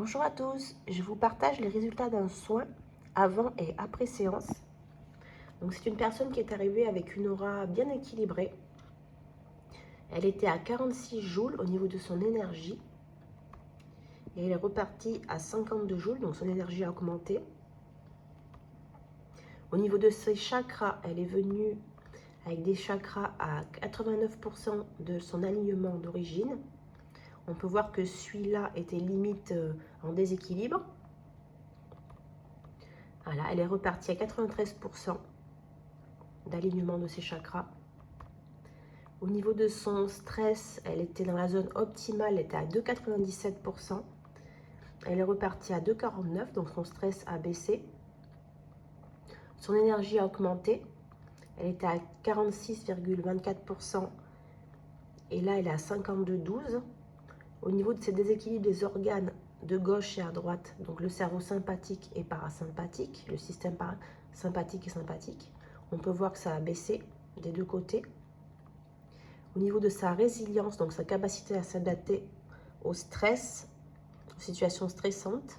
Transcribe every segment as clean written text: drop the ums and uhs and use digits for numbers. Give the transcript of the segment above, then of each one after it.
Bonjour à tous, je vous partage les résultats d'un soin avant et après séance. Donc c'est une personne qui est arrivée avec une aura bien équilibrée. Elle était à 46 joules au niveau de son énergie. Et elle est repartie à 52 joules, donc son énergie a augmenté. Au niveau de ses chakras, elle est venue avec des chakras à 89% de son alignement d'origine. On peut voir que celui-là était limite en déséquilibre. Voilà, elle est repartie à 93% d'alignement de ses chakras. Au niveau de son stress, elle était dans la zone optimale, elle était à 2,97%. Elle est repartie à 2,49%, donc son stress a baissé. Son énergie a augmenté. Elle était à 46,24% et là, elle est à 52,12%. Au niveau de ses déséquilibres des organes de gauche et à droite, donc le cerveau sympathique et parasympathique, le système sympathique et sympathique, on peut voir que ça a baissé des deux côtés. Au niveau de sa résilience, donc sa capacité à s'adapter au stress, aux situations stressantes,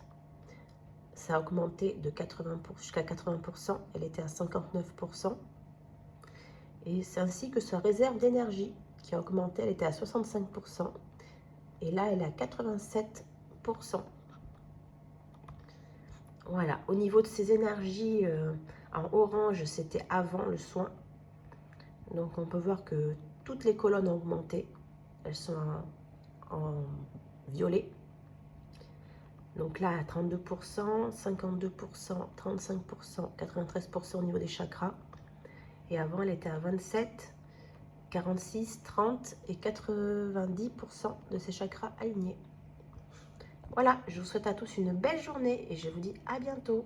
ça a augmenté de 80 jusqu'à 80%, elle était à 59%. Et c'est ainsi que sa réserve d'énergie qui a augmenté, elle était à 65%. Et là, elle est à 87%. Voilà, au niveau de ses énergies en orange, c'était avant le soin. Donc on peut voir que toutes les colonnes ont augmenté. Elles sont en violet. Donc là, à 32%, 52%, 35%, 93% au niveau des chakras. Et avant, elle était à 27, 46, 30 et 90% de ces chakras alignés. Voilà, je vous souhaite à tous une belle journée et je vous dis à bientôt.